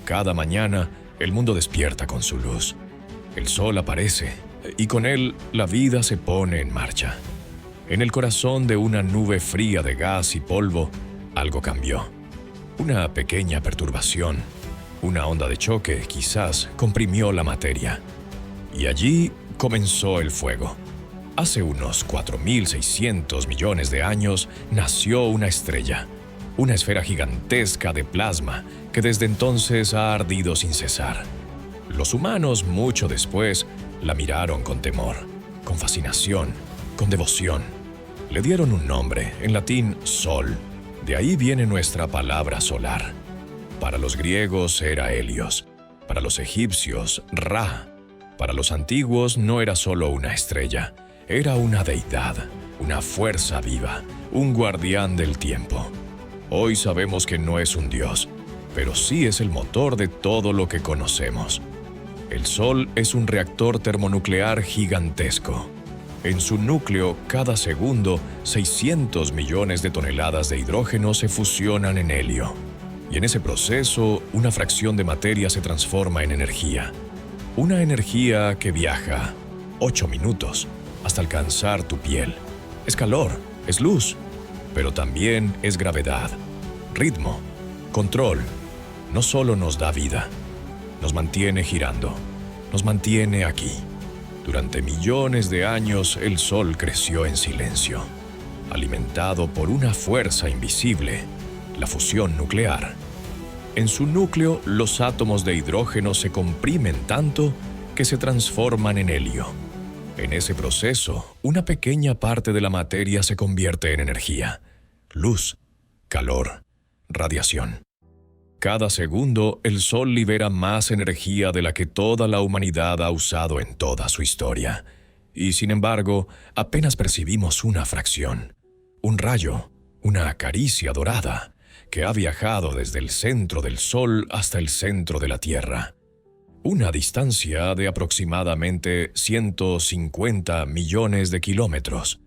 Cada mañana, el mundo despierta con su luz. El sol aparece, y con él la vida se pone en marcha. En el corazón de una nube fría de gas y polvo, algo cambió. Una pequeña perturbación, una onda de choque, quizás comprimió la materia. Y allí comenzó el fuego. Hace unos 4.600 millones de años nació una estrella, una esfera gigantesca de plasma que desde entonces ha ardido sin cesar. Los humanos, mucho después, la miraron con temor, con fascinación, con devoción. Le dieron un nombre, en latín Sol. De ahí viene nuestra palabra solar. Para los griegos era Helios, para los egipcios Ra. Para los antiguos no era solo una estrella, era una deidad, una fuerza viva, un guardián del tiempo. Hoy sabemos que no es un dios, pero sí es el motor de todo lo que conocemos. El Sol es un reactor termonuclear gigantesco. En su núcleo, cada segundo, 600 millones de toneladas de hidrógeno se fusionan en helio. Y en ese proceso, una fracción de materia se transforma en energía. Una energía que viaja 8 minutos hasta alcanzar tu piel. Es calor, es luz, pero también es gravedad, ritmo, control. No solo nos da vida, nos mantiene girando, nos mantiene aquí. Durante millones de años el Sol creció en silencio, alimentado por una fuerza invisible, la fusión nuclear. En su núcleo, los átomos de hidrógeno se comprimen tanto que se transforman en helio. En ese proceso, una pequeña parte de la materia se convierte en energía, luz, calor, radiación. Cada segundo, el Sol libera más energía de la que toda la humanidad ha usado en toda su historia. Y sin embargo, apenas percibimos una fracción, un rayo, una caricia dorada, que ha viajado desde el centro del Sol hasta el centro de la Tierra. Una distancia de aproximadamente 150 millones de kilómetros.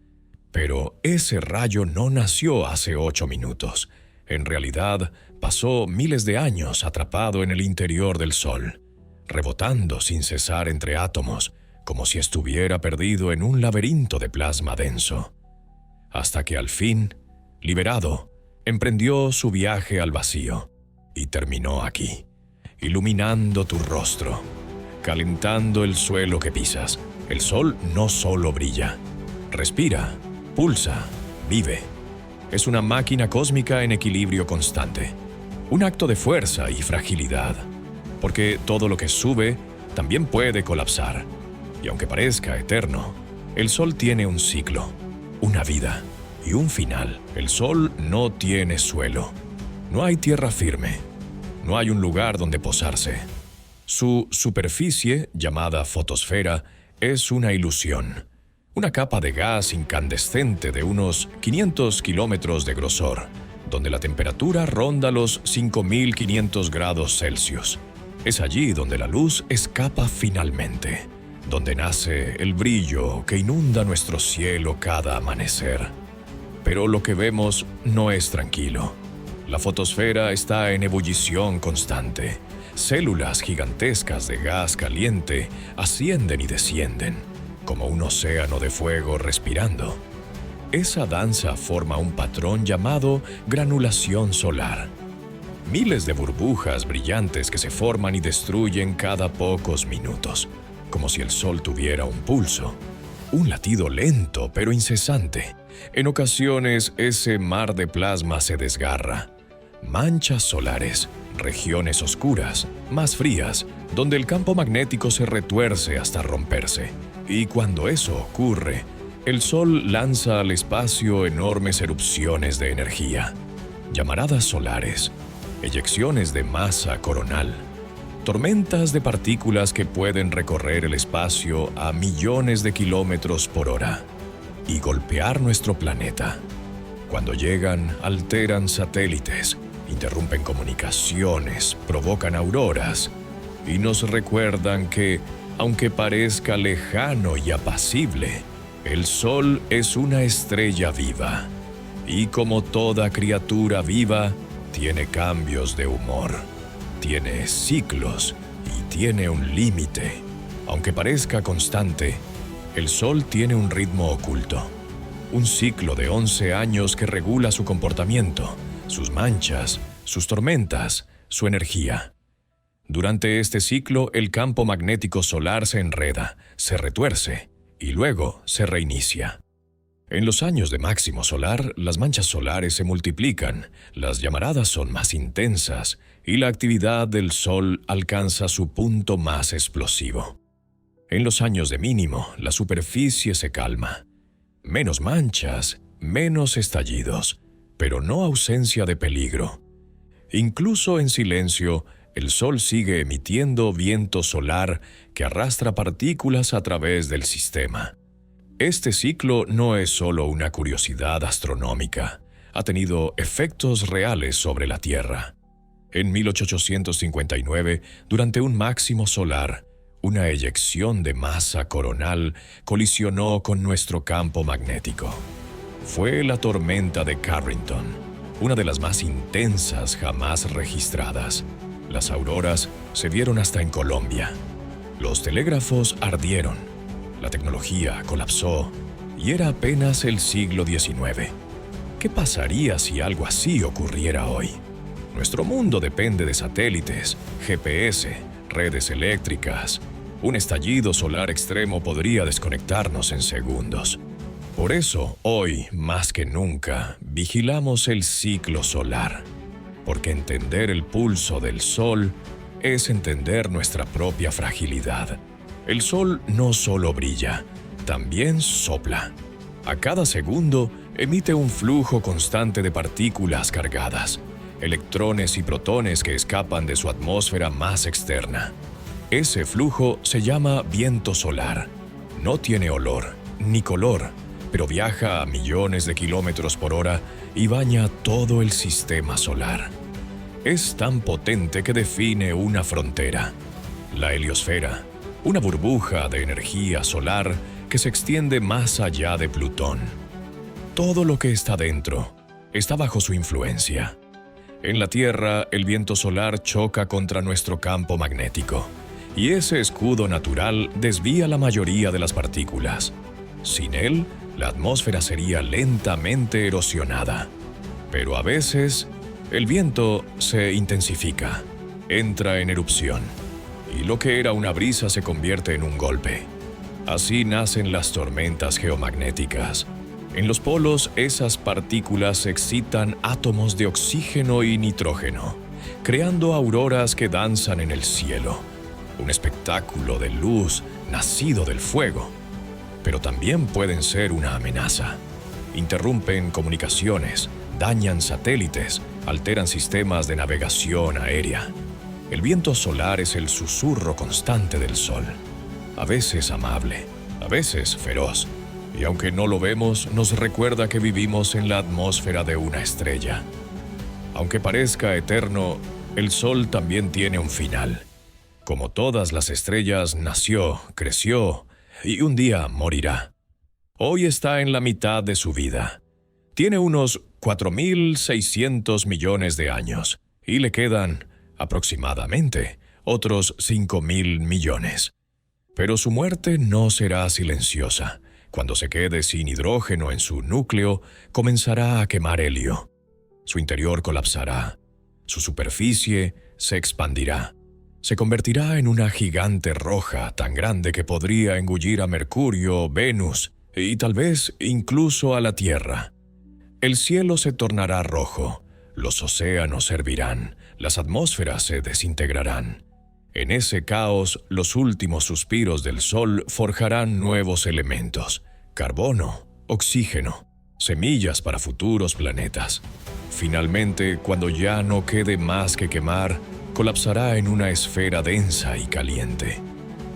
Pero ese rayo no nació hace 8 minutos. En realidad, pasó miles de años atrapado en el interior del Sol, rebotando sin cesar entre átomos, como si estuviera perdido en un laberinto de plasma denso. Hasta que al fin, liberado, emprendió su viaje al vacío y terminó aquí, iluminando tu rostro, calentando el suelo que pisas. El Sol no solo brilla, respira, pulsa, vive. Es una máquina cósmica en equilibrio constante, un acto de fuerza y fragilidad, porque todo lo que sube también puede colapsar. Y aunque parezca eterno, el Sol tiene un ciclo, una vida y un final. El Sol no tiene suelo, no hay tierra firme, no hay un lugar donde posarse. Su superficie, llamada fotosfera, es una ilusión, una capa de gas incandescente de unos 500 kilómetros de grosor, donde la temperatura ronda los 5.500 grados Celsius. Es allí donde la luz escapa finalmente, donde nace el brillo que inunda nuestro cielo cada amanecer. Pero lo que vemos no es tranquilo. La fotosfera está en ebullición constante. Células gigantescas de gas caliente ascienden y descienden, como un océano de fuego respirando. Esa danza forma un patrón llamado granulación solar. Miles de burbujas brillantes que se forman y destruyen cada pocos minutos, como si el Sol tuviera un pulso, un latido lento pero incesante. En ocasiones, ese mar de plasma se desgarra. Manchas solares, regiones oscuras, más frías, donde el campo magnético se retuerce hasta romperse. Y cuando eso ocurre, el Sol lanza al espacio enormes erupciones de energía, llamaradas solares, eyecciones de masa coronal, tormentas de partículas que pueden recorrer el espacio a millones de kilómetros por hora y golpear nuestro planeta. Cuando llegan, alteran satélites, interrumpen comunicaciones, provocan auroras y nos recuerdan que, aunque parezca lejano y apacible, el Sol es una estrella viva y, como toda criatura viva, tiene cambios de humor, tiene ciclos y tiene un límite. Aunque parezca constante, el Sol tiene un ritmo oculto. Un ciclo de 11 años que regula su comportamiento, sus manchas, sus tormentas, su energía. Durante este ciclo, el campo magnético solar se enreda, se retuerce y luego se reinicia. En los años de máximo solar, las manchas solares se multiplican, las llamaradas son más intensas y la actividad del Sol alcanza su punto más explosivo. En los años de mínimo, la superficie se calma. Menos manchas, menos estallidos, pero no ausencia de peligro. Incluso en silencio, el Sol sigue emitiendo viento solar que arrastra partículas a través del sistema. Este ciclo no es solo una curiosidad astronómica, ha tenido efectos reales sobre la Tierra. En 1859, durante un máximo solar, una eyección de masa coronal colisionó con nuestro campo magnético. Fue la tormenta de Carrington, una de las más intensas jamás registradas. Las auroras se vieron hasta en Colombia. Los telégrafos ardieron. La tecnología colapsó y era apenas el siglo XIX. ¿Qué pasaría si algo así ocurriera hoy? Nuestro mundo depende de satélites, GPS, redes eléctricas. Un estallido solar extremo podría desconectarnos en segundos. Por eso, hoy, más que nunca, vigilamos el ciclo solar. Porque entender el pulso del Sol es entender nuestra propia fragilidad. El Sol no solo brilla, también sopla. A cada segundo emite un flujo constante de partículas cargadas, electrones y protones que escapan de su atmósfera más externa. Ese flujo se llama viento solar. No tiene olor ni color, pero viaja a millones de kilómetros por hora y baña todo el sistema solar. Es tan potente que define una frontera, la heliosfera, una burbuja de energía solar que se extiende más allá de Plutón. Todo lo que está dentro está bajo su influencia. En la Tierra, el viento solar choca contra nuestro campo magnético, y ese escudo natural desvía la mayoría de las partículas. Sin él, la atmósfera sería lentamente erosionada. Pero a veces, el viento se intensifica, entra en erupción, y lo que era una brisa se convierte en un golpe. Así nacen las tormentas geomagnéticas. En los polos, esas partículas excitan átomos de oxígeno y nitrógeno, creando auroras que danzan en el cielo. Un espectáculo de luz nacido del fuego. Pero también pueden ser una amenaza. Interrumpen comunicaciones, dañan satélites, alteran sistemas de navegación aérea. El viento solar es el susurro constante del Sol. A veces amable, a veces feroz. Y aunque no lo vemos, nos recuerda que vivimos en la atmósfera de una estrella. Aunque parezca eterno, el Sol también tiene un final. Como todas las estrellas, nació, creció y un día morirá. Hoy está en la mitad de su vida. Tiene unos 4.600 millones de años y le quedan, aproximadamente, otros 5.000 millones. Pero su muerte no será silenciosa. Cuando se quede sin hidrógeno en su núcleo, comenzará a quemar helio. Su interior colapsará. Su superficie se expandirá. Se convertirá en una gigante roja tan grande que podría engullir a Mercurio, Venus y tal vez incluso a la Tierra. El cielo se tornará rojo, los océanos hervirán, las atmósferas se desintegrarán. En ese caos, los últimos suspiros del Sol forjarán nuevos elementos: carbono, oxígeno, semillas para futuros planetas. Finalmente, cuando ya no quede más que quemar, colapsará en una esfera densa y caliente.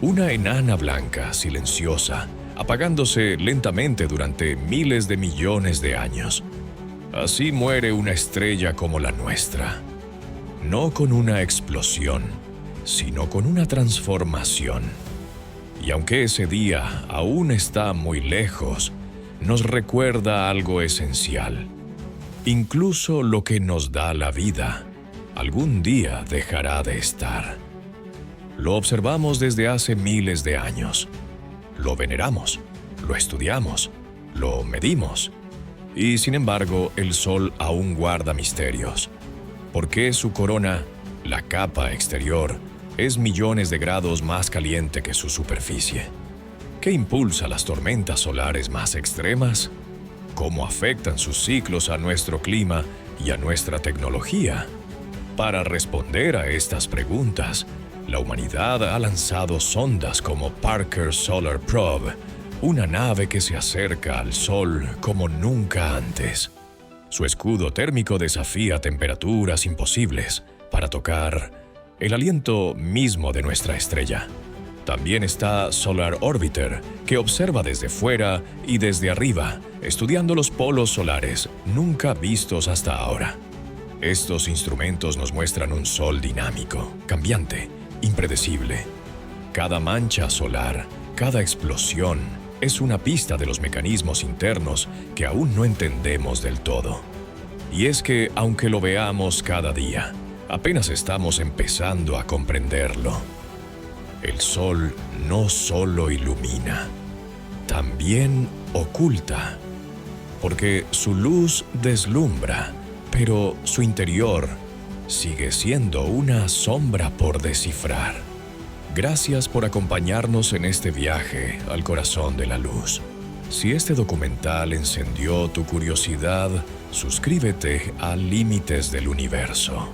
Una enana blanca, silenciosa, apagándose lentamente durante miles de millones de años. Así muere una estrella como la nuestra. No con una explosión, sino con una transformación. Y aunque ese día aún está muy lejos, nos recuerda algo esencial. Incluso lo que nos da la vida, algún día dejará de estar. Lo observamos desde hace miles de años. Lo veneramos, lo estudiamos, lo medimos. Y sin embargo, el Sol aún guarda misterios. ¿Por qué su corona, la capa exterior, es millones de grados más caliente que su superficie? ¿Qué impulsa las tormentas solares más extremas? ¿Cómo afectan sus ciclos a nuestro clima y a nuestra tecnología? Para responder a estas preguntas, la humanidad ha lanzado sondas como Parker Solar Probe, una nave que se acerca al Sol como nunca antes. Su escudo térmico desafía temperaturas imposibles para tocar el aliento mismo de nuestra estrella. También está Solar Orbiter, que observa desde fuera y desde arriba, estudiando los polos solares nunca vistos hasta ahora. Estos instrumentos nos muestran un Sol dinámico, cambiante, impredecible. Cada mancha solar, cada explosión, es una pista de los mecanismos internos que aún no entendemos del todo. Y es que, aunque lo veamos cada día, apenas estamos empezando a comprenderlo. El Sol no solo ilumina, también oculta, porque su luz deslumbra, pero su interior sigue siendo una sombra por descifrar. Gracias por acompañarnos en este viaje al corazón de la luz. Si este documental encendió tu curiosidad, suscríbete a Límites del Universo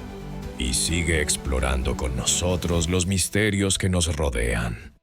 y sigue explorando con nosotros los misterios que nos rodean.